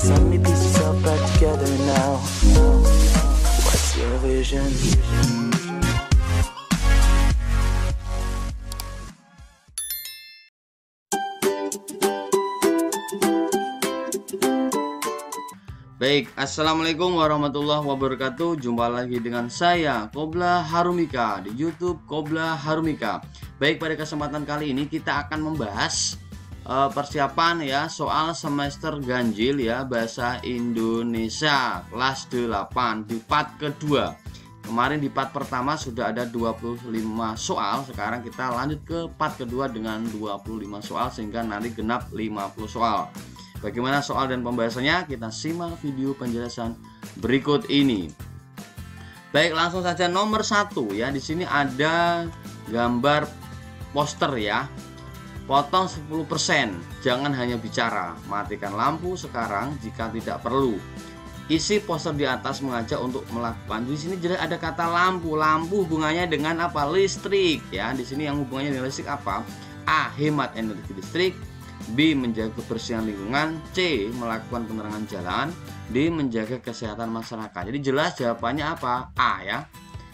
So many pieces all back together now. What's your vision? Baik, assalamualaikum warahmatullahi wabarakatuh. Jumpa lagi dengan saya Qobla Harumika di YouTube Qobla Harumika. Baik, pada kesempatan kali ini kita akan membahas persiapan ya soal semester ganjil ya bahasa Indonesia kelas 8 di part kedua. Kemarin di part pertama sudah ada 25 soal, sekarang kita lanjut ke part kedua dengan 25 soal sehingga nanti genap 50 soal. Bagaimana soal dan pembahasannya? Kita simak video penjelasan berikut ini. Baik, langsung saja nomor 1 ya. Di sini ada gambar poster ya. Potong 10%, jangan hanya bicara. Matikan lampu sekarang jika tidak perlu. Isi poster di atas mengajak untuk melakukan. Di sini jelas ada kata lampu. Lampu hubungannya dengan apa? Listrik ya. Di sini yang hubungannya dengan listrik apa? A. Hemat energi listrik. B. Menjaga kebersihan lingkungan. C. Melakukan penerangan jalan. D. Menjaga kesehatan masyarakat. Jadi jelas jawabannya apa? A ya,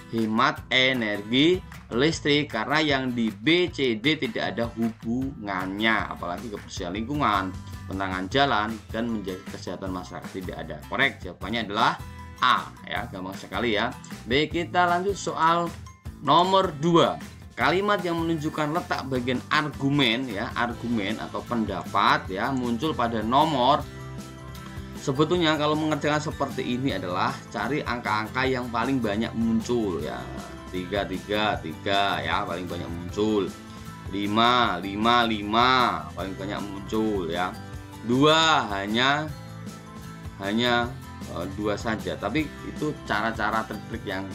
hemat energi listrik, karena yang di B, C, D tidak ada hubungannya, apalagi kebersihan lingkungan, penerangan jalan, dan menjaga kesehatan masyarakat tidak ada. Korek, jawabannya adalah A ya, gampang sekali ya. Baik, kita lanjut soal nomor 2. Kalimat yang menunjukkan letak bagian argumen ya, argumen atau pendapat ya, muncul pada nomor. Sebetulnya kalau mengerjakan seperti ini adalah cari angka-angka yang paling banyak muncul ya. 3 ya, paling banyak muncul. 5 paling banyak muncul ya. 2 hanya 2 saja. Tapi itu cara-cara trik yang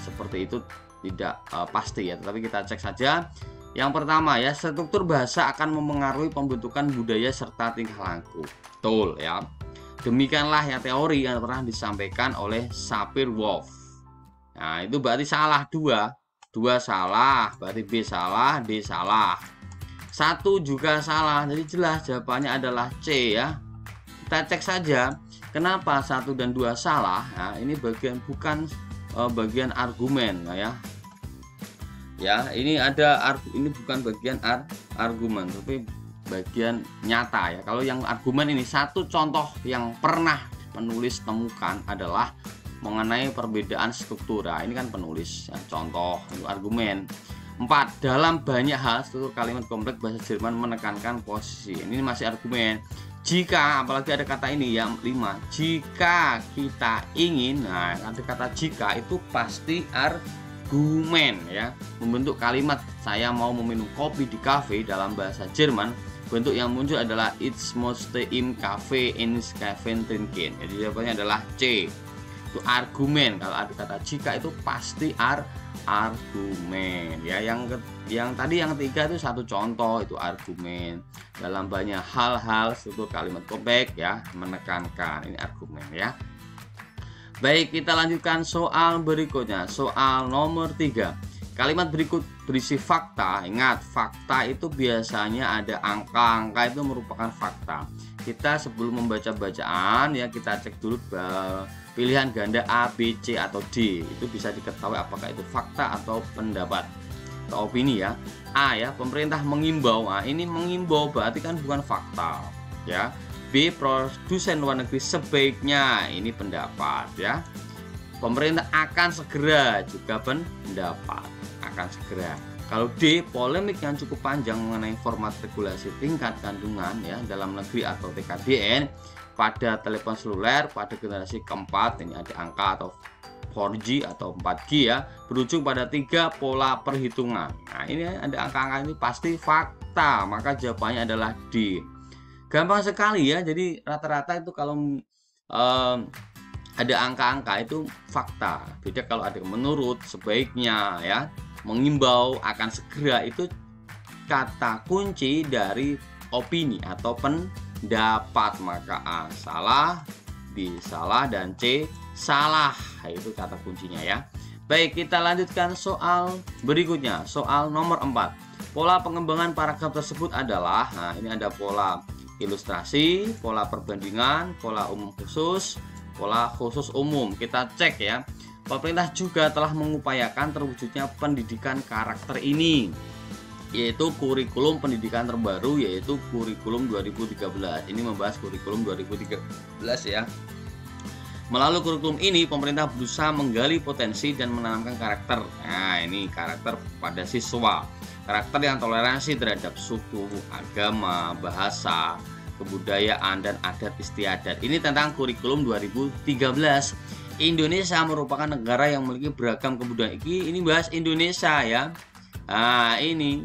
seperti itu tidak pasti ya, tetapi kita cek saja. Yang pertama ya, struktur bahasa akan memengaruhi pembentukan budaya serta tingkah laku. Betul ya. Demikianlah ya teori yang pernah disampaikan oleh Sapir-Whorf. Nah, itu berarti salah 2 salah, berarti B salah, D salah. 1 juga salah, jadi jelas jawabannya adalah C ya. Kita cek saja kenapa 1 dan 2 salah. Nah, ini bukan bagian argumen ya. Ya, ini ini bukan bagian argumen, tapi bagian nyata ya. Kalau yang argumen ini, satu contoh yang pernah penulis temukan adalah mengenai perbedaan struktur. Nah, ini kan penulis ya, contoh itu argumen. 4. Dalam banyak hal struktur kalimat kompleks bahasa Jerman menekankan posisi. Ini masih argumen. Jika, apalagi ada kata ini yang 5, jika kita ingin, nah ada kata jika itu pasti argumen ya. Membentuk kalimat saya mau meminum kopi di kafe dalam bahasa Jerman, bentuk yang muncul adalah Ich möchte im Kaffee ins Kaffee trinken. Jadi jawabannya adalah C. Itu argumen. Kalau ada kata jika itu pasti argumen ya. Yang tadi yang 3 itu satu contoh, itu argumen. Dalam banyak hal struktur kalimat kompleks ya, menekankan, ini argumen ya. Baik, kita lanjutkan soal berikutnya. Soal nomor 3. Kalimat berikut berisi fakta. Ingat, fakta itu biasanya ada angka itu merupakan fakta. Kita sebelum membaca bacaan ya, kita cek dulu pilihan ganda A, B, C atau D. Itu bisa diketahui apakah itu fakta atau pendapat atau opini ya. A ya, pemerintah mengimbau. Nah, ini mengimbau berarti kan bukan fakta ya. B, produsen luar negeri sebaiknya, ini pendapat ya. Pemerintah akan segera, juga pendapat, akan segera. Kalau D, polemik yang cukup panjang mengenai format regulasi tingkat kandungan ya dalam negeri atau TKDN pada telepon seluler pada generasi keempat. Ini ada angka atau 4G atau 4G ya, berujung pada 3 pola perhitungan. Nah, ini ada angka-angka, ini pasti fakta, maka jawabannya adalah D. Gampang sekali ya. Jadi rata-rata itu kalau ada angka-angka itu fakta. Beda kalau ada menurut, sebaiknya ya, mengimbau, akan segera, itu kata kunci dari opini atau pendapat. Maka A salah, B salah, dan C salah. Itu kata kuncinya ya. Baik, kita lanjutkan soal berikutnya. Soal nomor 4. Pola pengembangan paragraf tersebut adalah, nah ini ada pola ilustrasi, pola perbandingan, pola umum khusus, pola khusus umum. Kita cek ya. Pemerintah juga telah mengupayakan terwujudnya pendidikan karakter ini, yaitu kurikulum pendidikan terbaru, yaitu kurikulum 2013. Ini membahas kurikulum 2013 ya. Melalui kurikulum ini, pemerintah berusaha menggali potensi dan menanamkan karakter. Nah, ini karakter pada siswa. Karakter yang toleransi terhadap suku, agama, bahasa, kebudayaan, dan adat istiadat. Ini tentang kurikulum 2013. Indonesia merupakan negara yang memiliki beragam kebudayaan. Ini bahas Indonesia ya. Nah, ini.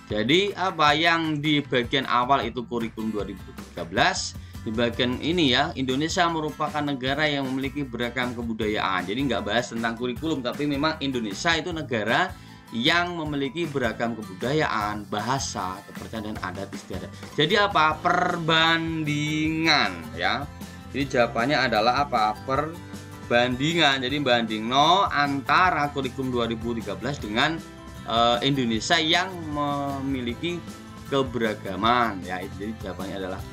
Jadi apa yang di bagian awal itu kurikulum 2013. Di bagian ini ya, Indonesia merupakan negara yang memiliki beragam kebudayaan. Jadi nggak bahas tentang kurikulum, tapi memang Indonesia itu negara yang memiliki beragam kebudayaan, bahasa, kepercayaan, dan adat istiadat. Jadi apa? Perbandingan ya. Jadi jawabannya adalah apa? Perbandingan. Jadi bandingno antara kurikulum 2013 dengan Indonesia yang memiliki keberagaman ya. Jadi jawabannya adalah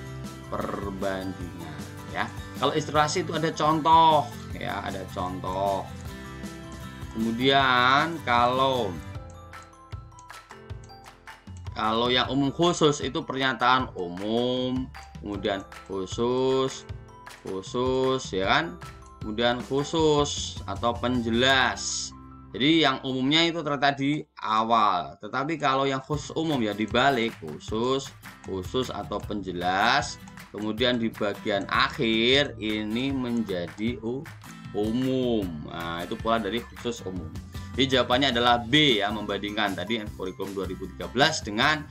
perbandingan ya. Kalau ilustrasi itu ada contoh ya, ada contoh. Kemudian kalau yang umum khusus itu pernyataan umum, kemudian khusus ya kan, kemudian khusus atau penjelas. Jadi yang umumnya itu terletak di awal, tetapi kalau yang khusus umum ya dibalik, khusus atau penjelas. Kemudian di bagian akhir ini menjadi umum. Nah, itu pola dari khusus umum. Jadi jawabannya adalah B ya, membandingkan tadi kurikulum 2013 dengan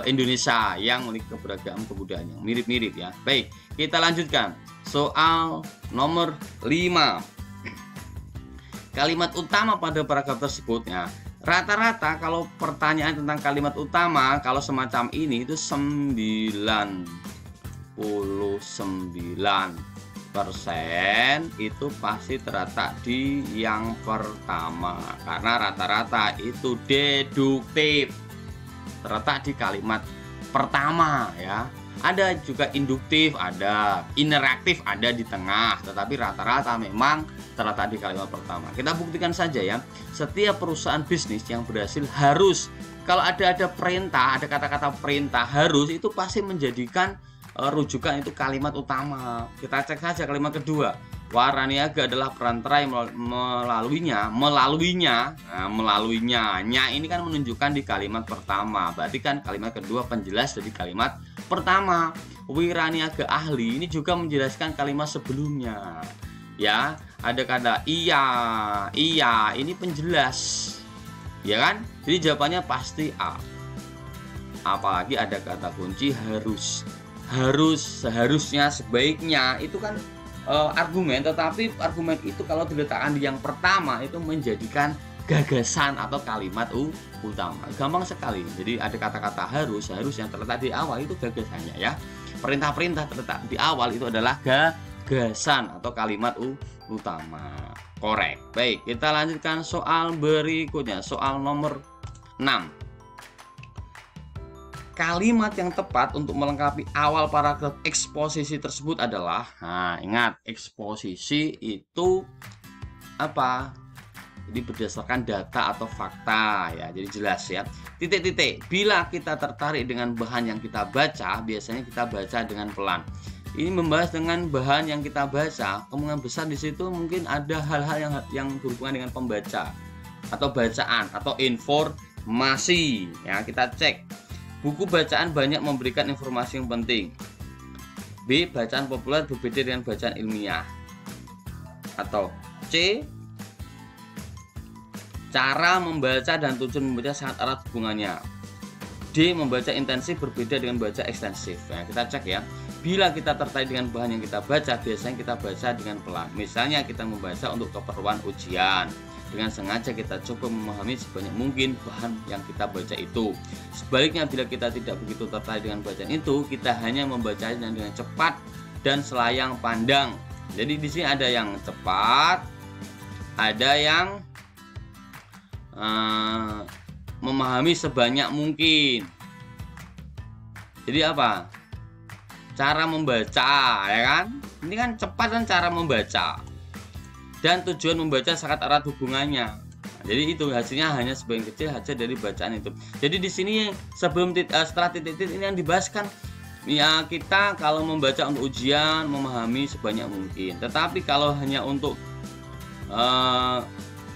Indonesia yang memiliki keberagaman kebudayaan yang mirip-mirip ya. Baik, kita lanjutkan. Soal nomor 5. Kalimat utama pada paragraf tersebut ya. Rata-rata kalau pertanyaan tentang kalimat utama kalau semacam ini itu 99% itu pasti terletak di yang pertama, karena rata-rata itu deduktif, terletak di kalimat pertama ya. Ada juga induktif, ada interaktif, ada di tengah, tetapi rata-rata memang terletak di kalimat pertama. Kita buktikan saja ya. Setiap perusahaan bisnis yang berhasil harus, kalau ada perintah, ada kata-kata perintah harus, itu pasti menjadikan rujukan itu kalimat utama. Kita cek saja kalimat kedua. Waraniaga adalah perantara yang melaluinya. Nah, melaluinya. Nya ini kan menunjukkan di kalimat pertama. Berarti kan kalimat kedua penjelas dari kalimat pertama. Wiraniaga ahli ini juga menjelaskan kalimat sebelumnya. Ya, ada kata iya, ini penjelas. Ya kan? Jadi jawabannya pasti A. Apalagi ada kata kunci harus, seharusnya, sebaiknya, itu kan argumen, tetapi argumen itu kalau diletakkan di yang pertama itu menjadikan gagasan atau kalimat utama. Gampang sekali. Jadi ada kata-kata harus yang terletak di awal itu gagasannya ya. Perintah-perintah terletak di awal itu adalah gagasan atau kalimat utama. Korek. Baik, kita lanjutkan soal berikutnya, soal nomor 6. Kalimat yang tepat untuk melengkapi awal paragraf eksposisi tersebut adalah, nah ingat, eksposisi itu apa? Jadi berdasarkan data atau fakta ya, jadi jelas ya. Titik-titik. Bila kita tertarik dengan bahan yang kita baca, biasanya kita baca dengan pelan. Ini membahas dengan bahan yang kita baca, kemungkinan besar di situ mungkin ada hal-hal yang berhubungan dengan pembaca atau bacaan atau informasi ya. Kita cek. Buku bacaan banyak memberikan informasi yang penting. B. Bacaan populer berbeda dengan bacaan ilmiah. Atau C. Cara membaca dan tujuan membaca sangat erat hubungannya. D. Membaca intensif berbeda dengan baca ekstensif. Nah, kita cek ya. Bila kita tertarik dengan bahan yang kita baca, biasanya kita baca dengan pelan. Misalnya kita membaca untuk keperluan ujian. Dengan sengaja kita coba memahami sebanyak mungkin bahan yang kita baca itu. Sebaliknya, bila kita tidak begitu tertarik dengan bacaan itu, kita hanya membacanya dengan cepat dan selayang pandang. Jadi di sini ada yang cepat, ada yang memahami sebanyak mungkin. Jadi apa? cara membaca, ya kan? Ini kan cepat kan cara membaca. Dan tujuan membaca sangat erat hubungannya. Nah, jadi itu hasilnya hanya sebagian kecil saja dari bacaan itu. Jadi di sini sebelum setelah titik-titik ini yang dibahas kan ya, kita kalau membaca untuk ujian memahami sebanyak mungkin. Tetapi kalau hanya untuk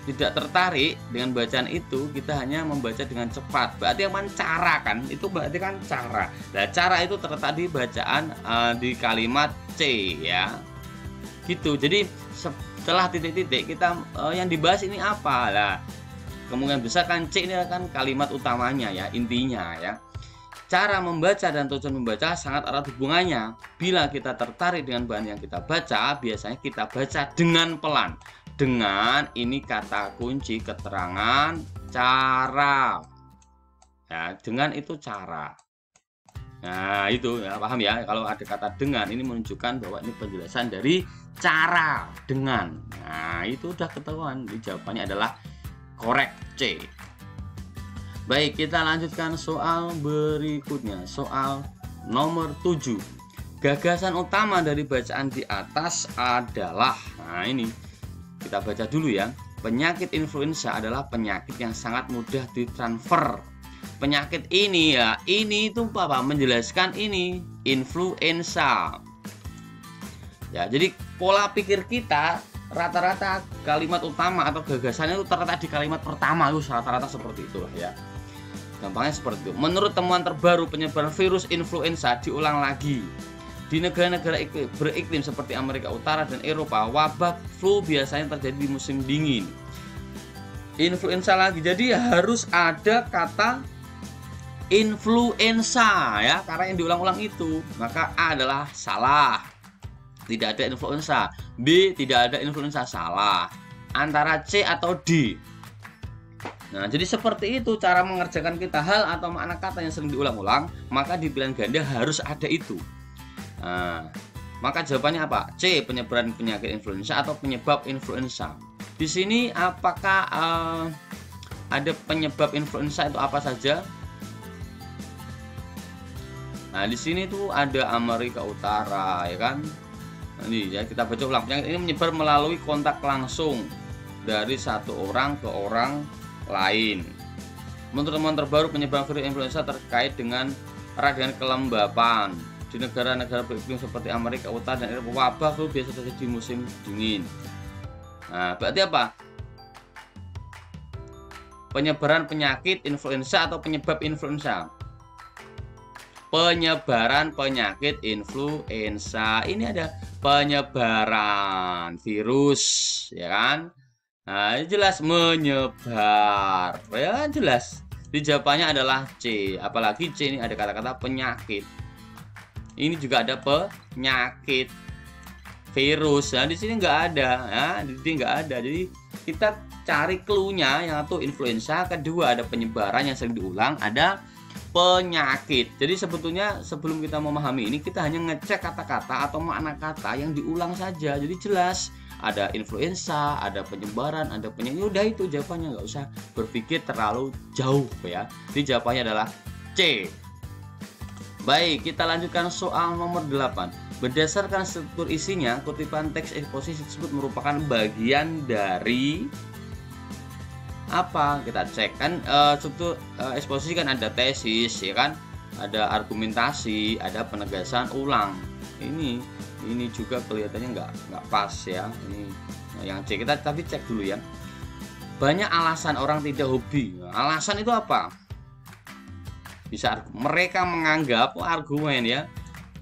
tidak tertarik dengan bacaan itu, kita hanya membaca dengan cepat. Berarti yang cara kan? Itu berarti kan cara. Nah, cara itu terletak di bacaan di kalimat C ya. Gitu. Jadi setelah titik-titik kita yang dibahas ini apa? Lah, kemungkinan besar kan C ini kan kalimat utamanya ya, intinya ya. Cara membaca dan tujuan membaca sangat erat hubungannya. Bila kita tertarik dengan bahan yang kita baca, biasanya kita baca dengan pelan. Dengan ini kata kunci keterangan cara. Ya, dengan itu cara. Nah, itu ya, paham ya, kalau ada kata dengan ini menunjukkan bahwa ini penjelasan dari cara dengan. Nah, itu udah ketahuan. Jawabannya adalah korek C. Baik, kita lanjutkan soal berikutnya. Soal nomor 7. Gagasan utama dari bacaan di atas adalah, nah ini kita baca dulu ya. Penyakit influenza adalah penyakit yang sangat mudah ditransfer. Penyakit ini ya, ini itu apa? Menjelaskan ini influenza. Ya, jadi pola pikir kita rata-rata kalimat utama atau gagasannya itu terletak di kalimat pertama itu rata-rata seperti itu ya. Gampangnya seperti itu. Menurut temuan terbaru penyebaran virus influenza diulang lagi. Di negara-negara beriklim seperti Amerika Utara dan Eropa, wabah flu biasanya terjadi di musim dingin. Influenza lagi, jadi harus ada kata influenza ya, karena yang diulang-ulang itu. Maka A adalah salah, tidak ada influenza. B, tidak ada influenza, salah. Antara C atau D. Nah, jadi seperti itu cara mengerjakan kita. Hal atau makna kata yang sering diulang-ulang, maka di pilihan ganda harus ada itu. Nah, maka jawabannya apa? C, penyebaran penyakit influenza atau penyebab influenza. Di sini apakah ada penyebab influenza itu apa saja? Nah, di sini tuh ada Amerika Utara, ya kan? Ini ya, kita baca ulang. Penyakit ini menyebar melalui kontak langsung dari satu orang ke orang lain. Menurut temuan terbaru penyebaran virus influenza terkait dengan erat dengan kelembapan. Di negara-negara beriklim seperti Amerika Utara dan Eropa, wabah flu biasa terjadi di musim dingin. Nah, berarti apa? Penyebaran penyakit influenza atau penyebab influenza? Penyebaran penyakit influenza. Ini ada penyebaran virus, ya kan? Nah, jelas menyebar. Ya, jelas. Jawabannya adalah C. Apalagi C ini ada kata-kata penyakit. Ini juga ada penyakit virus. Nah, di sini nggak ada, ya, di sini nggak ada. Jadi kita cari clue-nya, yang satu influenza, kedua ada penyebaran yang sering diulang, ada penyakit. Jadi sebetulnya sebelum kita memahami ini, kita hanya ngecek kata-kata atau makna kata yang diulang saja. Jadi jelas ada influenza, ada penyebaran, ada penyakit. Udah itu jawabannya, nggak usah berpikir terlalu jauh ya. Jadi jawabannya adalah C. Baik, kita lanjutkan soal nomor 8. Berdasarkan struktur isinya, kutipan teks eksposisi tersebut merupakan bagian dari apa? Kita cek kan struktur eksposisi kan ada tesis, ya kan? Ada argumentasi, ada penegasan ulang. Ini juga kelihatannya nggak pas ya. Ini yang C, kita tapi cek dulu ya. Banyak alasan orang tidak hobi. Alasan itu apa? Bisa mereka menganggap argumen ya.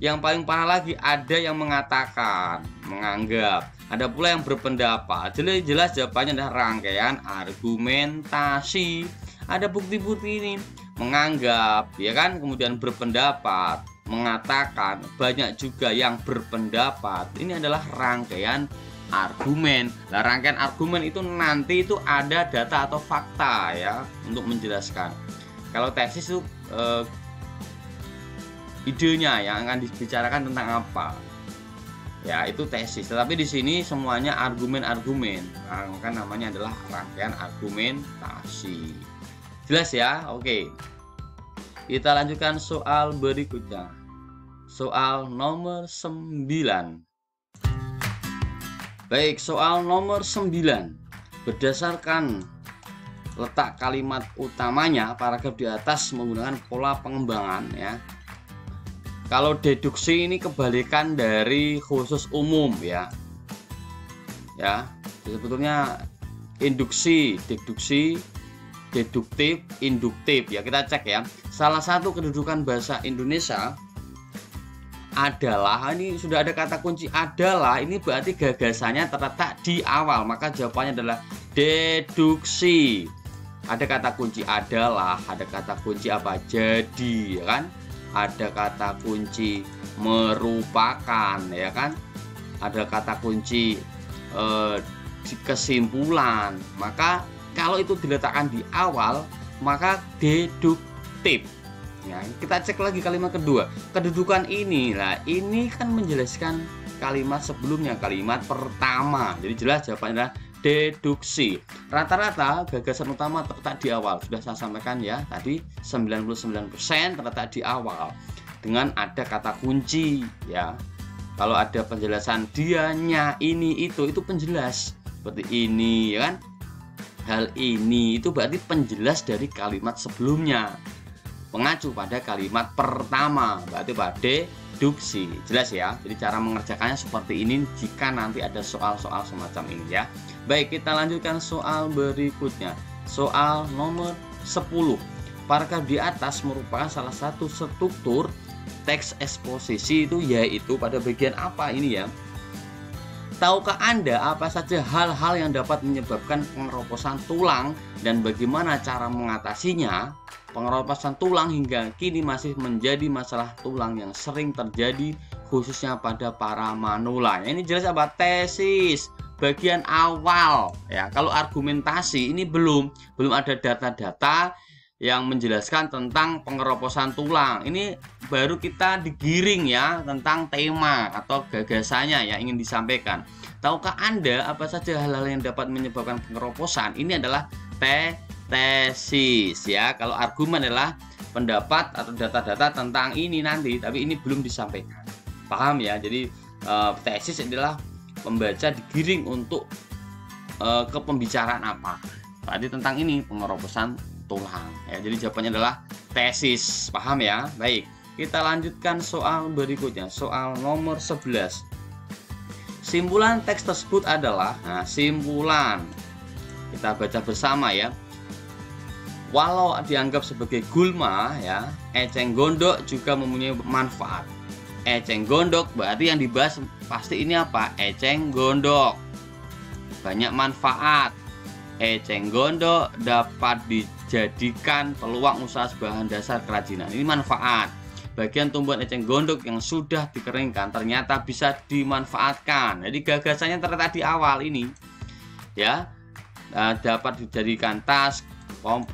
Yang paling parah lagi ada yang mengatakan, menganggap, ada pula yang berpendapat. Jelas jawabannya adalah rangkaian argumentasi. Ada bukti-bukti ini, menganggap, ya kan, kemudian berpendapat, mengatakan, banyak juga yang berpendapat. Ini adalah rangkaian argumen. Nah, rangkaian argumen itu nanti itu ada data atau fakta ya untuk menjelaskan. Kalau tesis itu idenya yang akan dibicarakan tentang apa, ya itu tesis. Tetapi di sini semuanya argumen-argumen, maka namanya adalah rangkaian argumentasi. Jelas ya? Oke. Kita lanjutkan soal berikutnya. soal nomor 9. Baik, soal nomor 9. Berdasarkan letak kalimat utamanya, paragraf di atas menggunakan pola pengembangan ya. Kalau deduksi ini kebalikan dari khusus umum ya. Ya, sebetulnya induksi, deduksi, deduktif, induktif ya. Kita cek ya. Salah satu kedudukan bahasa Indonesia adalah, ini sudah ada kata kunci adalah, ini berarti gagasannya terletak di awal, maka jawabannya adalah deduksi. Ada kata kunci adalah, ada kata kunci apa? Jadi, ya kan? Ada kata kunci merupakan, ya kan? Ada kata kunci kesimpulan. Maka kalau itu diletakkan di awal, maka deduktif. Ya, kita cek lagi kalimat kedua. Kedudukan ini, lah ini kan menjelaskan kalimat sebelumnya, kalimat pertama. Jadi jelas jawabannya adalah deduksi. Rata-rata gagasan utama terletak di awal. Sudah saya sampaikan ya, tadi 99% terletak di awal dengan ada kata kunci ya. Kalau ada penjelasan dianya, ini, itu penjelas. Seperti ini ya kan. Hal ini itu berarti penjelas dari kalimat sebelumnya. Mengacu pada kalimat pertama, berarti pada deduksi. Jelas ya. Jadi cara mengerjakannya seperti ini jika nanti ada soal-soal semacam ini ya. Baik, kita lanjutkan soal berikutnya. Soal nomor 10. Paragraf di atas merupakan salah satu struktur teks eksposisi, itu yaitu pada bagian apa ini ya? Tahukah Anda apa saja hal-hal yang dapat menyebabkan pengeroposan tulang dan bagaimana cara mengatasinya? Pengeroposan tulang hingga kini masih menjadi masalah tulang yang sering terjadi khususnya pada para manula. Ini jelas apa? Tesis bagian awal ya. Kalau argumentasi ini belum ada data-data yang menjelaskan tentang pengeroposan tulang. Ini baru kita digiring ya tentang tema atau gagasannya yang ingin disampaikan. Tahukah Anda apa saja hal-hal yang dapat menyebabkan pengeroposan? Ini adalah tesis ya. Kalau argumen adalah pendapat atau data-data tentang ini nanti, tapi ini belum disampaikan. Paham ya? Jadi tesis adalah pembaca digiring untuk ke pembicaraan apa. Berarti tentang ini pengeroposan tulang ya. Jadi jawabannya adalah tesis. Paham ya? Baik, kita lanjutkan soal berikutnya. Soal nomor 11. Simpulan teks tersebut adalah, nah simpulan kita baca bersama ya. Walau dianggap sebagai gulma ya, eceng gondok juga mempunyai manfaat. Eceng gondok berarti yang dibahas pasti ini apa? Eceng gondok banyak manfaat. Eceng gondok dapat dijadikan peluang usaha sebagai dasar kerajinan. Ini manfaat. Bagian tumbuhan eceng gondok yang sudah dikeringkan ternyata bisa dimanfaatkan. Jadi gagasannya terletak di awal ini ya. Dapat dijadikan tas,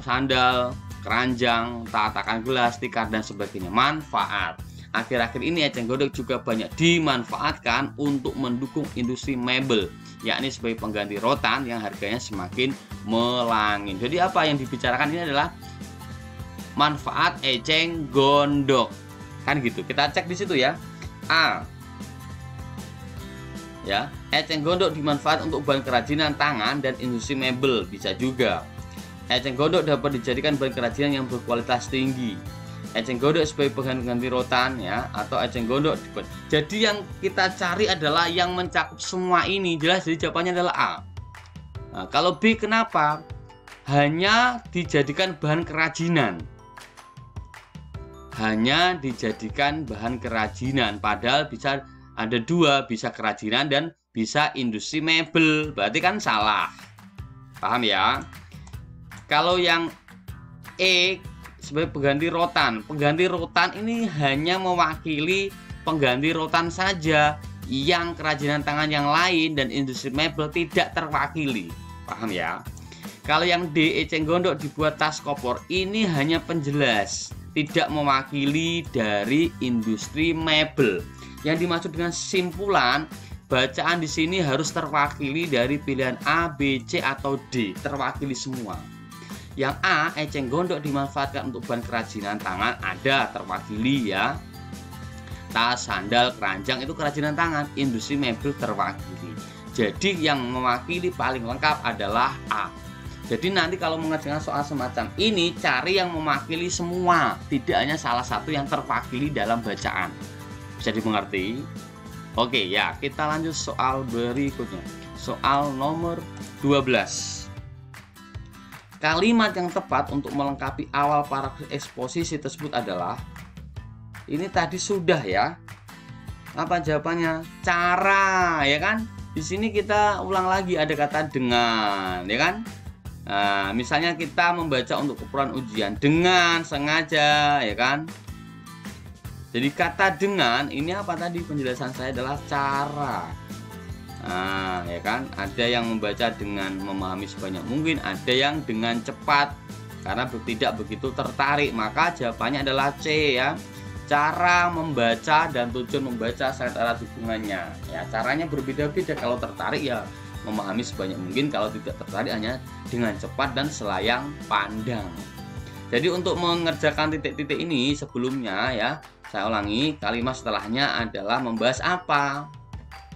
sandal, keranjang, tatakan gelas, tikar dan sebagainya. Manfaat. Akhir-akhir ini eceng gondok juga banyak dimanfaatkan untuk mendukung industri mebel, yakni sebagai pengganti rotan yang harganya semakin melangit. Jadi apa yang dibicarakan ini adalah manfaat eceng gondok. Kan gitu. Kita cek di situ ya. A. Ya, eceng gondok dimanfaatkan untuk bahan kerajinan tangan dan industri mebel, bisa juga. Eceng gondok dapat dijadikan bahan kerajinan yang berkualitas tinggi. Eceng gondok sebagai bahan pengganti rotan ya, atau eceng gondok. Jadi yang kita cari adalah yang mencakup semua ini. Jelas, jadi jawabannya adalah A. Nah, kalau B kenapa? Hanya dijadikan bahan kerajinan. Hanya dijadikan bahan kerajinan, padahal bisa ada dua, bisa kerajinan dan bisa industri mebel. Berarti kan salah. Paham ya? Kalau yang E sebagai pengganti rotan. Pengganti rotan ini hanya mewakili pengganti rotan saja. Yang kerajinan tangan yang lain dan industri mebel tidak terwakili. Paham ya? Kalau yang D, eceng gondok dibuat tas kopor, ini hanya penjelas, tidak mewakili dari industri mebel. Yang dimaksud dengan simpulan, bacaan di sini harus terwakili dari pilihan A, B, C atau D, terwakili semua. Yang A, eceng gondok dimanfaatkan untuk bahan kerajinan tangan, ada terwakili ya. tas, sandal, keranjang itu kerajinan tangan. Industri mebel terwakili. Jadi yang mewakili paling lengkap adalah A. Jadi nanti kalau mengerjakan soal semacam ini, cari yang mewakili semua, tidak hanya salah satu yang terwakili dalam bacaan. Bisa dimengerti? Oke ya, kita lanjut soal berikutnya. Soal nomor 12. Kalimat yang tepat untuk melengkapi awal paragraf eksposisi tersebut adalah, ini tadi sudah ya. Apa jawabannya? Cara, ya kan? Di sini kita ulang lagi, ada kata dengan, ya kan? Nah, misalnya kita membaca untuk keperluan ujian dengan sengaja, ya kan? Jadi kata dengan ini apa tadi penjelasan saya adalah cara. Nah, ya kan? Ada yang membaca dengan memahami sebanyak mungkin, ada yang dengan cepat karena tidak begitu tertarik. Maka jawabannya adalah C ya. Cara membaca dan tujuan membaca serta erat hubungannya. Ya, caranya berbeda-beda. Kalau tertarik ya memahami sebanyak mungkin, kalau tidak tertarik hanya dengan cepat dan selayang pandang. Jadi untuk mengerjakan titik-titik ini sebelumnya ya, saya ulangi, kalimat setelahnya adalah membahas apa?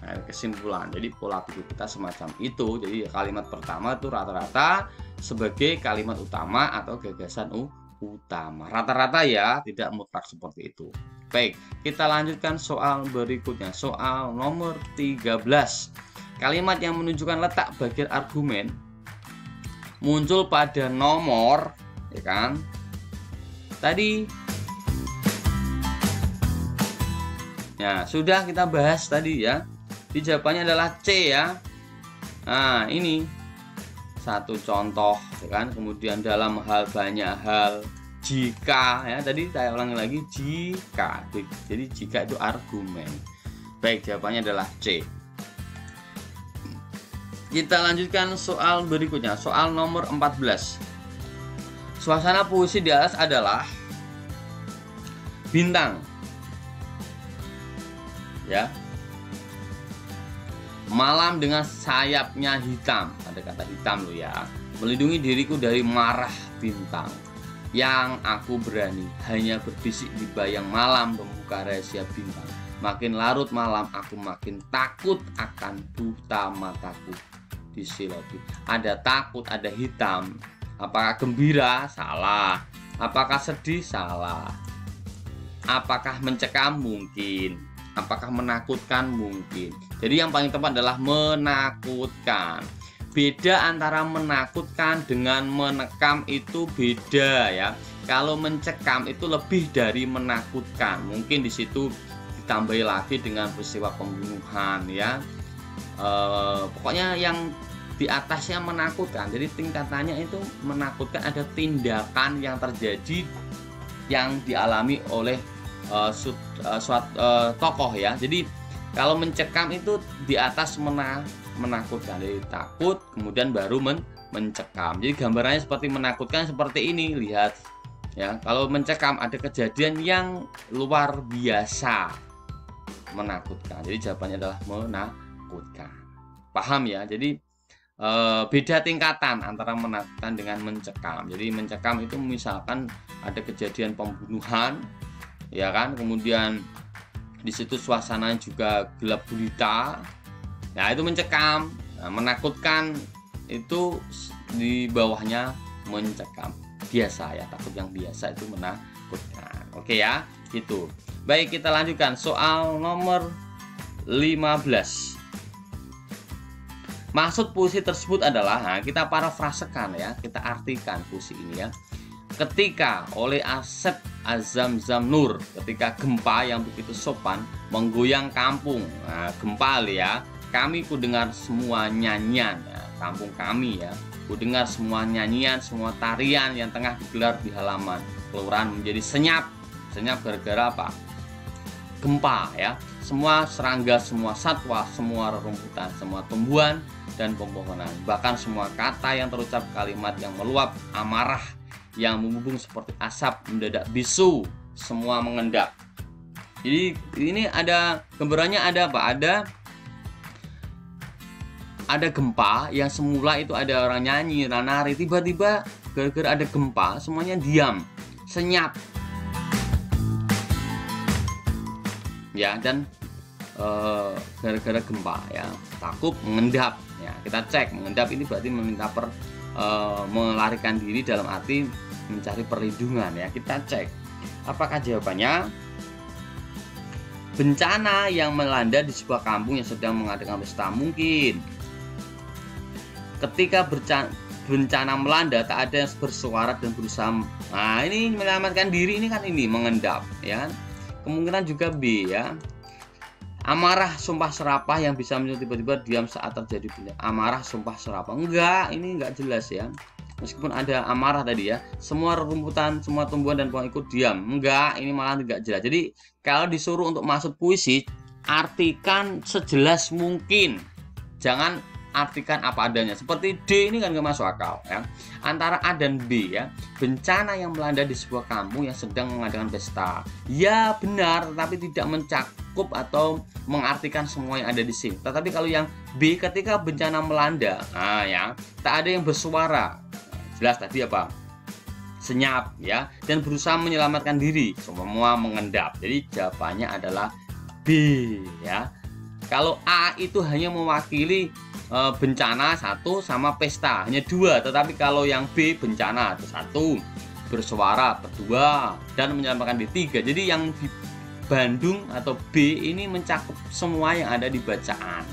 Nah, kesimpulan. Jadi pola pikir kita semacam itu. Jadi kalimat pertama itu rata-rata sebagai kalimat utama atau gagasan utama. Rata-rata ya, tidak mutlak seperti itu. Baik, kita lanjutkan soal berikutnya. Soal nomor 13. Kalimat yang menunjukkan letak bagian argumen muncul pada nomor, ya kan? Tadi ya, sudah kita bahas tadi ya. Di jawabannya adalah C ya. Nah, ini satu contoh, ya kan? Kemudian dalam hal banyak hal, jika ya, tadi saya ulangi lagi, jika. Jadi jika itu argumen. Baik, jawabannya adalah C. Kita lanjutkan soal berikutnya, soal nomor 14. Suasana puisi di atas adalah bintang. Ya. Malam dengan sayapnya hitam, ada kata hitam loh ya, melindungi diriku dari marah bintang. Yang aku berani hanya berbisik di bayang malam membuka rahasia bintang. Makin larut malam aku makin takut akan buta mataku disiloti. Ada takut, ada hitam. Apakah gembira? Salah. Apakah sedih? Salah. Apakah mencekam? Mungkin. Apakah menakutkan? Mungkin. Jadi yang paling tepat adalah menakutkan. Beda antara menakutkan dengan menekam itu beda ya. Kalau mencekam itu lebih dari menakutkan. Mungkin di situ ditambahi lagi dengan peristiwa pembunuhan ya. Pokoknya yang di atasnya menakutkan. Jadi tingkatannya itu menakutkan, ada tindakan yang terjadi yang dialami oleh tokoh ya. Jadi kalau mencekam itu di atas menakutkan, jadi takut kemudian baru mencekam. Jadi gambarannya seperti menakutkan seperti ini, lihat ya. Kalau mencekam ada kejadian yang luar biasa menakutkan. Jadi jawabannya adalah menakutkan. Paham ya? Jadi beda tingkatan antara menakutkan dengan mencekam. Jadi mencekam itu misalkan ada kejadian pembunuhan ya kan, kemudian di situ suasana juga gelap gulita, ya itu mencekam. Nah, menakutkan itu di bawahnya mencekam, biasa ya, takut yang biasa itu menakutkan. Oke ya, gitu. Baik, kita lanjutkan soal nomor 15. Maksud puisi tersebut adalah, nah, kita parafrasekan ya, kita artikan puisi ini ya. Ketika oleh Asep Azam Zamnur, ketika gempa yang begitu sopan menggoyang kampung. Nah, gempa ya, kami ku dengar semua nyanyian ya, kampung kami ya. Ku dengar semua nyanyian, semua tarian yang tengah digelar di halaman kelurahan menjadi senyap. Senyap gara-gara apa? Gempa ya. Semua serangga, semua satwa, semua rerumputan, semua tumbuhan dan pepohonan, bahkan semua kata yang terucap, kalimat yang meluap amarah, yang membumbung seperti asap mendadak bisu, semua mengendap. Jadi ini ada gambarannya, ada apa? Ada gempa yang semula itu ada orang nyanyi, nari, tiba-tiba gara-gara ada gempa semuanya diam, senyap. ya, dan gara-gara gempa ya, takut mengendap ya. Kita cek mengendap ini berarti meminta melarikan diri, dalam arti mencari perlindungan ya. Kita cek apakah jawabannya bencana yang melanda di sebuah kampung yang sedang mengadakan pesta. Mungkin ketika bencana melanda tak ada yang bersuara dan berusaha, nah ini menyelamatkan diri, ini kan ini mengendap ya. Kemungkinan juga B ya, amarah sumpah serapah yang bisa muncul tiba-tiba diam saat terjadi bencana. Amarah sumpah serapah, enggak, ini enggak jelas ya. Meskipun ada amarah tadi ya, semua rumputan, semua tumbuhan dan pohon ikut diam, enggak, ini malah enggak jelas. Jadi kalau disuruh untuk masuk puisi, artikan sejelas mungkin, jangan artikan apa adanya. Seperti D ini kan nggak masuk akal ya. Antara A dan B ya, bencana yang melanda di sebuah kampung yang sedang mengadakan pesta. Ya benar, tetapi tidak mencakup atau mengartikan semua yang ada di sini. Tetapi kalau yang B, ketika bencana melanda, nah ya, tak ada yang bersuara. Jelas tadi apa? Senyap ya, dan berusaha menyelamatkan diri, semua mengendap. Jadi jawabannya adalah B ya. Kalau A itu hanya mewakili bencana satu sama pesta, hanya dua. Tetapi kalau yang B, bencana itu satu, bersuara kedua, dan menyelamatkan diri tiga. Jadi yang di Bandung atau B ini mencakup semua yang ada di bacaan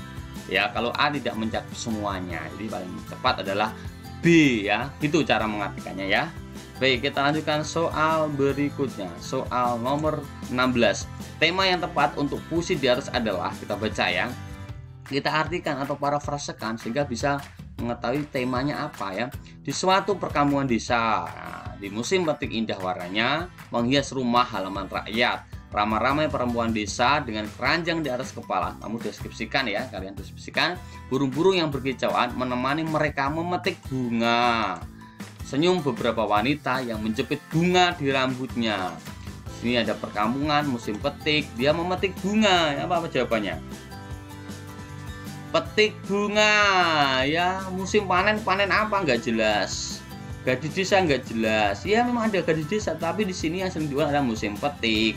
ya. Kalau A tidak mencakup semuanya, jadi paling tepat adalah B ya. Itu cara mengartikannya ya. Baik, kita lanjutkan soal berikutnya, soal nomor 16. Tema yang tepat untuk puisi di atas adalah, kita baca ya, kita artikan atau parafrasekan sehingga bisa mengetahui temanya apa ya. Di suatu perkampungan desa, di musim petik indah warnanya menghias rumah halaman rakyat, ramai-ramai perempuan desa dengan keranjang di atas kepala. Kamu deskripsikan ya, kalian deskripsikan. Burung-burung yang berkicauan menemani mereka memetik bunga. Senyum beberapa wanita yang menjepit bunga di rambutnya. Sini ada perkampungan musim petik, dia memetik bunga. Apa jawabannya? Petik bunga ya. Musim panen apa nggak jelas. Gadis desa nggak jelas ya. Memang ada gadis desa, tapi di sini yang sering dijual adalah musim petik.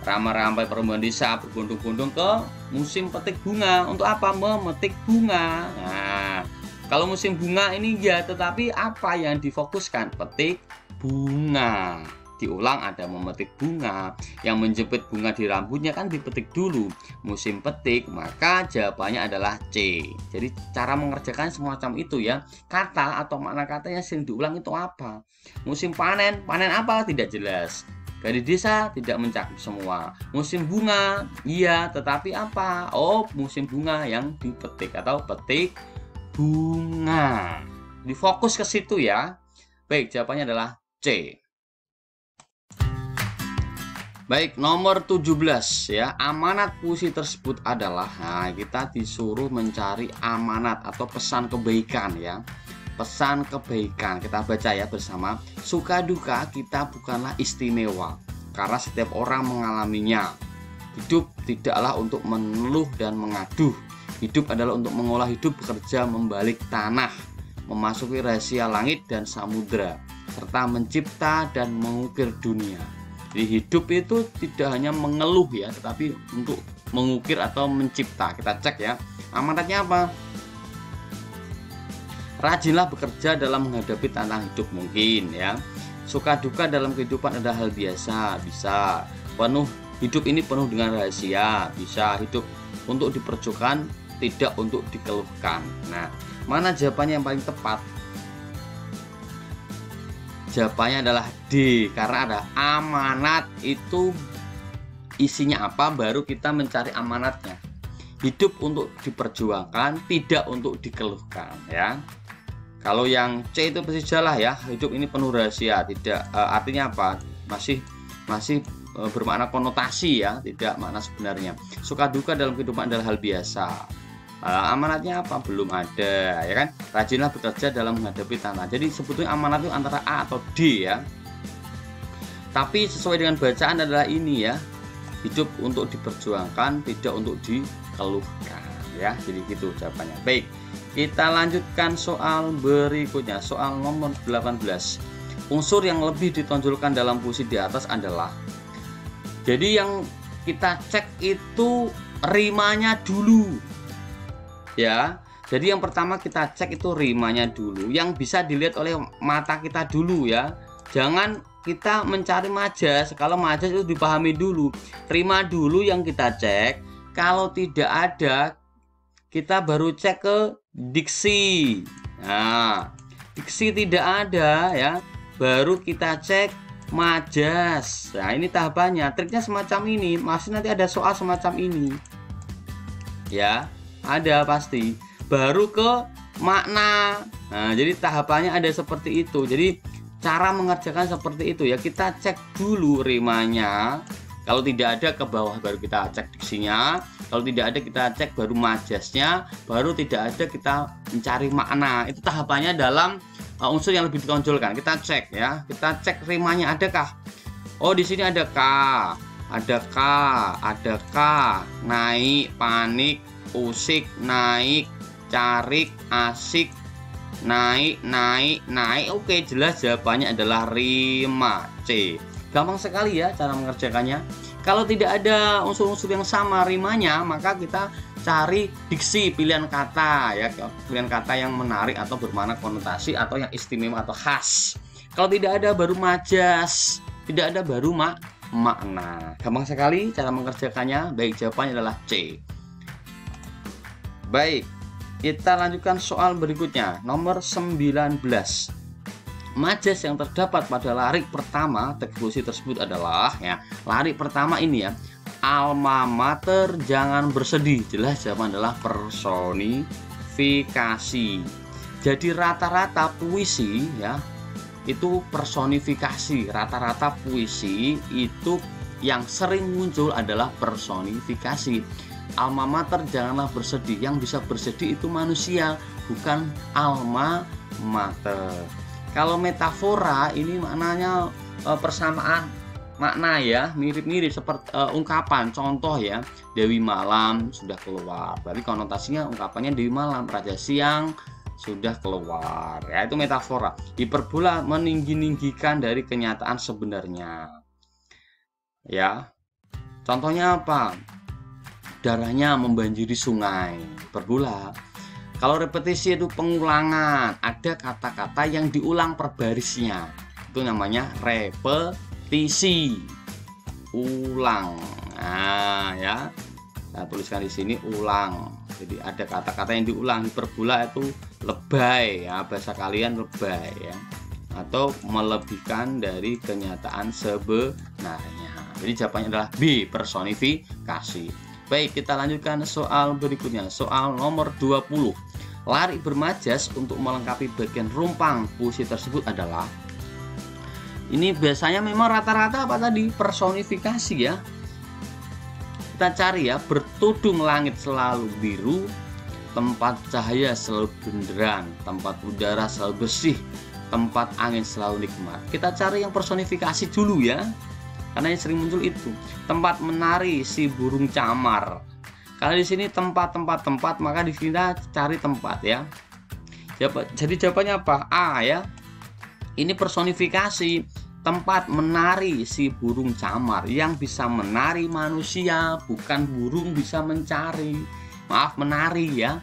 Ramai-ramai perempuan desa berbondong-bondong ke musim petik bunga. Untuk apa? Memetik bunga. Nah, kalau musim bunga ini ya, tetapi apa yang difokuskan? Petik bunga. Diulang, ada memetik bunga, yang menjepit bunga di rambutnya kan dipetik dulu, musim petik, maka jawabannya adalah C. Jadi cara mengerjakan semacam itu ya. Kata atau makna kata yang sering diulang itu apa? Musim panen apa? Tidak jelas. Gadis desa tidak mencakup semua. Musim bunga, iya, tetapi apa? Oh, musim bunga yang dipetik atau petik bunga. Difokus ke situ ya. Baik, jawabannya adalah C. Baik, nomor 17 ya. Amanat puisi tersebut adalah, nah, kita disuruh mencari amanat atau pesan kebaikan ya. Pesan kebaikan, kita baca ya bersama. Suka duka kita bukanlah istimewa, karena setiap orang mengalaminya. Hidup tidaklah untuk mengeluh dan mengaduh. Hidup adalah untuk mengolah hidup, bekerja, membalik tanah, memasuki rahasia langit dan samudera, serta mencipta dan mengukir dunia. Jadi hidup itu tidak hanya mengeluh ya, tetapi untuk mengukir atau mencipta. Kita cek ya, amanatnya apa? Rajinlah bekerja dalam menghadapi tantangan hidup mungkin ya. Suka duka dalam kehidupan adalah hal biasa, bisa. Hidup ini penuh dengan rahasia, bisa. Hidup untuk diperjuangkan, tidak untuk dikeluhkan. Nah, mana jawabannya yang paling tepat? Jawabannya adalah D, karena ada amanat. Itu isinya apa, baru kita mencari amanatnya. Hidup untuk diperjuangkan, tidak untuk dikeluhkan ya. Kalau yang C itu pasti salah ya. Hidup ini penuh rahasia, tidak artinya apa? Masih bermakna konotasi ya, tidak makna sebenarnya. Suka duka dalam kehidupan adalah hal biasa. Amanatnya apa? Belum ada ya kan. Rajinlah bekerja dalam menghadapi tantangan. Jadi sebetulnya amanat itu antara A atau D ya. Tapi sesuai dengan bacaan adalah ini ya. Hidup untuk diperjuangkan, tidak untuk dikeluhkan ya. Jadi gitu jawabannya. Baik, kita lanjutkan soal berikutnya, soal nomor 18. Unsur yang lebih ditonjolkan dalam puisi di atas adalah, jadi yang kita cek itu rimanya dulu ya. Jadi yang pertama kita cek itu rimanya dulu, yang bisa dilihat oleh mata kita dulu ya. Jangan kita mencari majas. Kalau majas itu dipahami dulu, rima dulu yang kita cek. Kalau tidak ada, kita baru cek ke diksi. Nah, diksi tidak ada ya, baru kita cek majas. Nah, ini tahapannya. Triknya semacam ini. Masih nanti ada soal semacam ini. Ya, ada pasti. Baru ke makna. Nah, jadi tahapannya ada seperti itu. Jadi cara mengerjakan seperti itu ya. Kita cek dulu rimanya. Kalau tidak ada, ke bawah baru kita cek diksinya. Kalau tidak ada, kita cek baru majasnya. Baru tidak ada, kita mencari makna. Itu tahapannya dalam unsur yang lebih ditonjolkan. Kita cek ya. Kita cek rimanya adakah. Oh, di sini ada K, ada K, ada K. Naik, panik, usik, naik, carik, asik, naik, naik, naik. Oke, jelas jawabannya adalah rima C. Gampang sekali ya cara mengerjakannya. Kalau tidak ada unsur-unsur yang sama rimanya, maka kita cari diksi, pilihan kata ya, pilihan kata yang menarik atau bermakna konotasi atau yang istimewa atau khas. Kalau tidak ada, baru majas. Tidak ada, baru makna. Gampang sekali cara mengerjakannya. Baik, jawabannya adalah C. Baik, kita lanjutkan soal berikutnya, nomor 19. Majas yang terdapat pada larik pertama teks puisi tersebut adalah ya, larik pertama ini ya, alma mater jangan bersedih. Jelas jawaban adalah personifikasi. Jadi rata-rata puisi ya itu personifikasi. Rata-rata puisi itu yang sering muncul adalah personifikasi. Alma mater janganlah bersedih. Yang bisa bersedih itu manusia, bukan alma mater. Kalau metafora ini maknanya persamaan makna ya, mirip-mirip seperti ungkapan. Contoh ya, Dewi Malam sudah keluar. Berarti konotasinya ungkapannya Dewi Malam, Raja Siang sudah keluar. Ya, itu metafora. Hiperbola meninggi-ninggikan dari kenyataan sebenarnya. Ya. Contohnya apa? Darahnya membanjiri sungai. Hiperbola. Kalau repetisi itu pengulangan, ada kata-kata yang diulang per barisnya. Itu namanya repetisi. Ulang. Nah, ya. Saya tuliskan di sini ulang. Jadi ada kata-kata yang diulang. Hiperbola itu lebay ya, bahasa kalian lebay ya. Atau melebihkan dari kenyataan sebenarnya. Jadi jawabannya adalah B, personifikasi. Baik, kita lanjutkan soal berikutnya. Soal nomor 20. Larik bermajas untuk melengkapi bagian rumpang puisi tersebut adalah, ini biasanya memang rata-rata apa tadi? Personifikasi ya. Kita cari ya, bertudung langit selalu biru, tempat cahaya selalu benderang, tempat udara selalu bersih, tempat angin selalu nikmat. Kita cari yang personifikasi dulu ya, karena yang sering muncul itu. Tempat menari si burung camar. Kalau di sini tempat, maka di sini kita cari tempat ya. Jadi jawabannya apa? A ya. Ini personifikasi. Tempat menari si burung camar. Yang bisa menari manusia, bukan burung bisa mencari. Maaf, menari ya.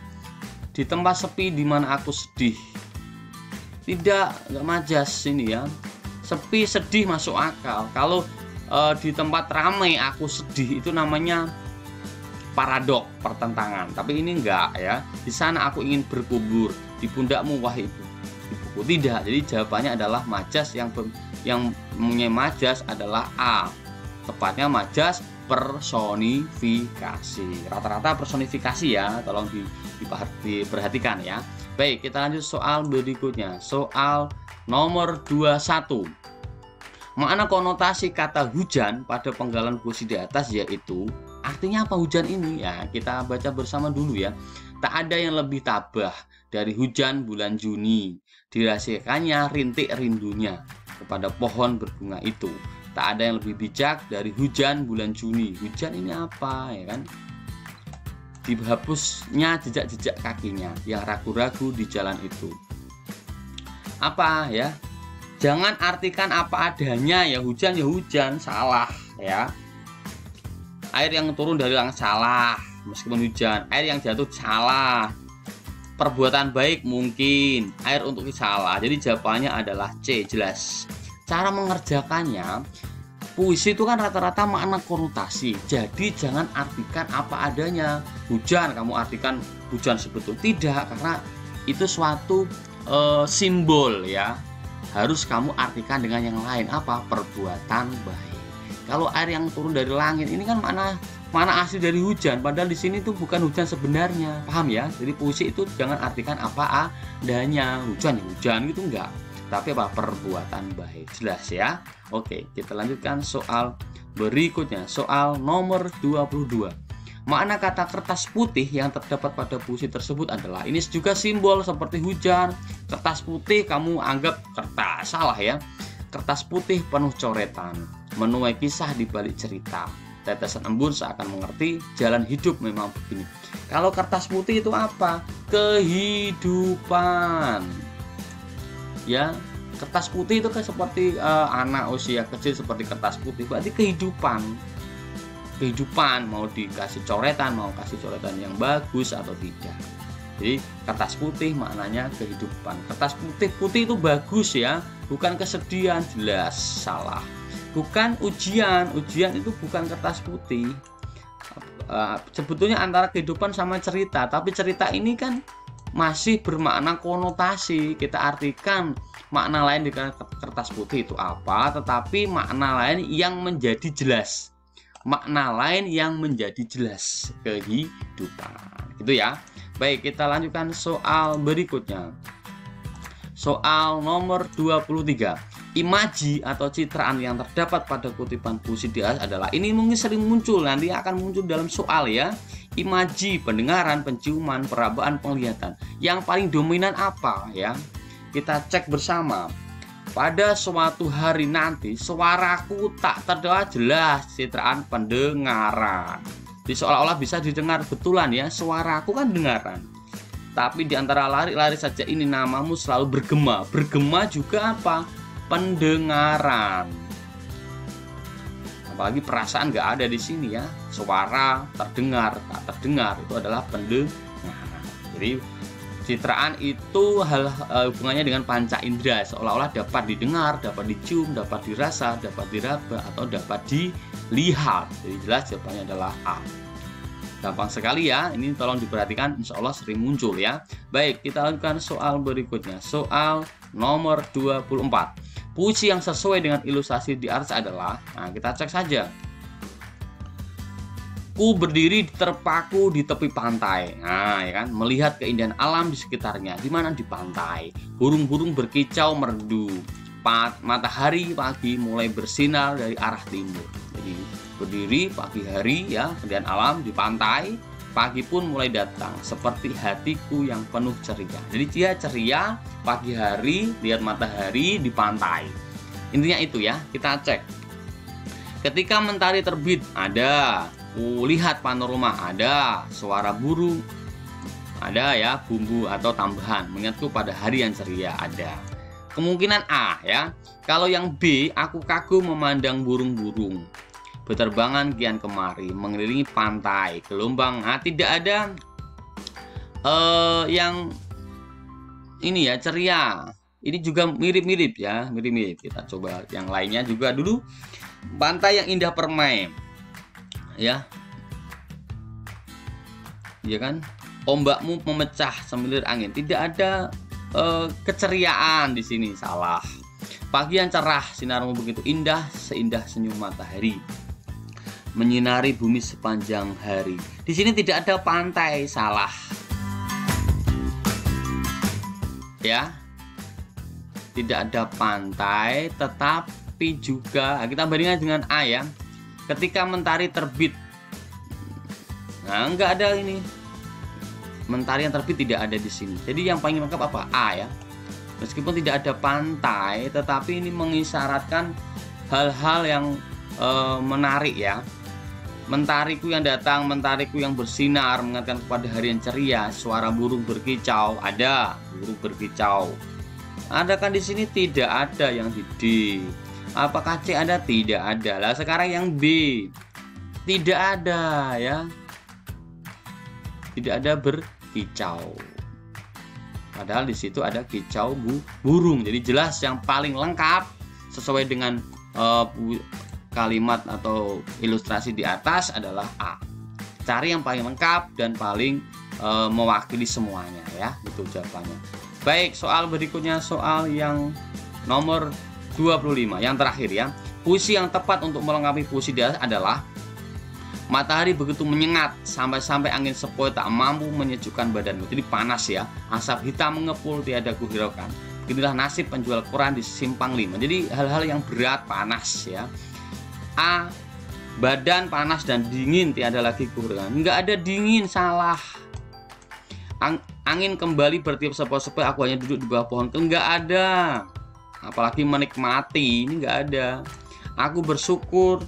Di tempat sepi di mana aku sedih. Tidak, nggak majas ini ya. Sepi, sedih masuk akal. Kalau di tempat ramai aku sedih, itu namanya paradok, pertentangan. Tapi ini enggak ya. Di sana aku ingin berkubur, di pundakmu wahai ibuku. Tidak. Jadi jawabannya adalah majas. Yang mempunyai majas adalah A. Tepatnya majas personifikasi. Rata-rata personifikasi ya. Tolong diperhatikan ya. Baik, kita lanjut soal berikutnya. Soal nomor 21. Makna konotasi kata hujan pada penggalan puisi di atas yaitu, artinya apa hujan ini? Ya, kita baca bersama dulu ya. Tak ada yang lebih tabah dari hujan bulan Juni. Dirahasiakannya rintik rindunya kepada pohon berbunga itu. Tak ada yang lebih bijak dari hujan bulan Juni. Hujan ini apa ya kan? Dihapusnya jejak-jejak kakinya yang ragu-ragu di jalan itu. Apa ya? Jangan artikan apa adanya ya hujan, salah ya. Air yang turun dari langit salah, meskipun hujan. Air yang jatuh salah. Perbuatan baik mungkin. Air untuk salah. Jadi jawabannya adalah C, jelas. Cara mengerjakannya, puisi itu kan rata-rata makna konotasi. Jadi jangan artikan apa adanya. Hujan kamu artikan hujan sebetulnya tidak, karena itu suatu simbol ya. Harus kamu artikan dengan yang lain, apa? Perbuatan baik. Kalau air yang turun dari langit ini kan mana asli dari hujan, padahal di sini tuh bukan hujan sebenarnya, paham ya? Jadi puisi itu jangan artikan apa adanya, hujan ya hujan gitu enggak, tapi apa? Perbuatan baik, jelas ya. Oke, kita lanjutkan soal berikutnya, soal nomor 22. Makna kata kertas putih yang terdapat pada puisi tersebut adalah, ini juga simbol seperti hujan. Kertas putih kamu anggap kertas, salah ya. Kertas putih penuh coretan, menuai kisah di balik cerita. Tetesan embun seakan mengerti, jalan hidup memang begini. Kalau kertas putih itu apa? Kehidupan. Ya, kertas putih itu kan seperti anak usia kecil seperti kertas putih, berarti kehidupan. Kehidupan, mau dikasih coretan, mau kasih coretan yang bagus atau tidak. Jadi kertas putih maknanya kehidupan. Kertas putih itu bagus ya, bukan kesedihan, jelas salah. Bukan ujian itu bukan kertas putih. Sebetulnya antara kehidupan sama cerita, tapi cerita ini kan masih bermakna konotasi. Kita artikan makna lain di kertas putih itu apa, tetapi makna lain yang menjadi jelas. Makna lain yang menjadi jelas, kehidupan. Gitu ya. Baik, kita lanjutkan soal berikutnya. Soal nomor 23. Imaji atau citraan yang terdapat pada kutipan puisi di atas adalah, ini mungkin sering muncul, nanti akan muncul dalam soal ya. Imaji, pendengaran, penciuman, perabaan, penglihatan. Yang paling dominan apa ya? Kita cek bersama. Pada suatu hari nanti suaraku tak terdengar jelas, citraan pendengaran. Jadi seolah-olah bisa didengar betulan ya, suaraku kan dengaran. Tapi di antara lari-lari saja ini namamu selalu bergema. Bergema juga apa? Pendengaran. Apalagi perasaan nggak ada di sini ya. Suara terdengar, tak terdengar itu adalah pendengaran. Jadi citraan itu hubungannya dengan panca indera, seolah-olah dapat didengar, dapat dicium, dapat dirasa, dapat diraba, atau dapat dilihat. Jadi jelas jawabannya adalah A. Gampang sekali ya, ini tolong diperhatikan, insya Allah sering muncul ya. Baik, kita lanjutkan soal berikutnya. Soal nomor 24. Puisi yang sesuai dengan ilustrasi di atas adalah, nah kita cek saja. Ku berdiri terpaku di tepi pantai. Nah, ya kan, melihat keindahan alam di sekitarnya. Di mana? Di pantai. Burung-burung berkicau merdu. Matahari pagi mulai bersinar dari arah timur. Jadi berdiri pagi hari ya, keindahan alam di pantai. Pagi pun mulai datang seperti hatiku yang penuh ceria. Jadi dia ceria pagi hari, lihat matahari di pantai. Intinya itu ya, kita cek. Ketika mentari terbit ada, lihat panorama ada, suara burung ada ya, bumbu atau tambahan mengingatku pada hari yang ceria ada. Kemungkinan A ya. Kalau yang B, aku kagum memandang burung-burung berterbangan kian kemari mengelilingi pantai gelombang. Nah, tidak ada yang ini ya, ceria. Ini juga mirip-mirip ya, mirip-mirip. Kita coba yang lainnya juga dulu. Pantai yang indah permai. Ya kan, ombakmu memecah semilir angin. Tidak ada keceriaan di sini, salah. Pagi yang cerah, sinarmu begitu indah, seindah senyum matahari menyinari bumi sepanjang hari. Di sini tidak ada pantai, salah. Ya, tidak ada pantai, tetapi juga kita bandingkan dengan A ya. Ketika mentari terbit, nah nggak ada ini, mentari yang terbit tidak ada di sini. Jadi yang paling lengkap apa? A ya. Meskipun tidak ada pantai, tetapi ini mengisyaratkan hal-hal yang menarik ya. Mentariku yang datang, mentariku yang bersinar, mengingatkan kepada hari yang ceria. Suara burung berkicau, ada burung berkicau. Ada kan di sini? Tidak ada yang di D. Apakah C ada? Tidak ada. Lah sekarang yang B. Tidak ada ya. Tidak ada berkicau. Padahal di situ ada kicau burung. Jadi jelas yang paling lengkap sesuai dengan kalimat atau ilustrasi di atas adalah A. Cari yang paling lengkap dan paling mewakili semuanya ya. Itu jawabannya. Baik, soal berikutnya soal yang nomor 25, yang terakhir ya. Puisi yang tepat untuk melengkapi puisi di atas adalah: matahari begitu menyengat sampai-sampai angin sepoi tak mampu menyejukkan badanmu. Jadi panas ya. Asap hitam mengepul tiada kuhiraukan. Beginilah nasib penjual koran di Simpang 5. Jadi hal-hal yang berat, panas ya. A. Badan panas dan dingin tiada lagi kuhiraukan. Enggak ada dingin, salah. Angin kembali bertiup sepoi-sepoi, aku hanya duduk di bawah pohon. Enggak ada. Apalagi menikmati, ini enggak ada. Aku bersyukur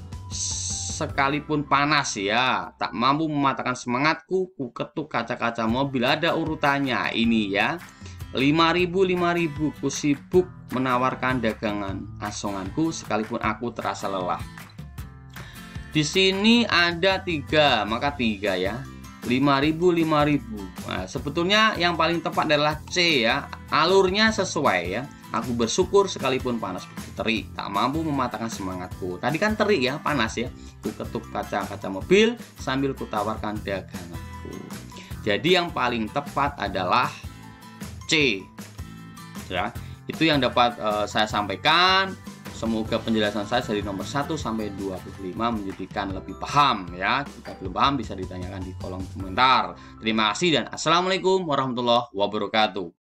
sekalipun panas ya, tak mampu mematahkan semangatku, ku ketuk kaca-kaca mobil. Ada urutannya ini ya. 5.000 ku sibuk menawarkan dagangan asonganku sekalipun aku terasa lelah. Di sini ada 3, maka 3 ya. 5.000. Nah, sebetulnya yang paling tepat adalah C ya. Alurnya sesuai ya. Aku bersyukur sekalipun panas begitu terik, tak mampu mematahkan semangatku. Tadi kan terik ya, panas ya. Ku ketuk kaca-kaca mobil sambil kutawarkan daganganku. Jadi yang paling tepat adalah C. Ya, itu yang dapat saya sampaikan. Semoga penjelasan saya dari nomor 1 sampai 25 menjadikan lebih paham ya. Jika belum paham bisa ditanyakan di kolom komentar. Terima kasih dan assalamualaikum warahmatullahi wabarakatuh.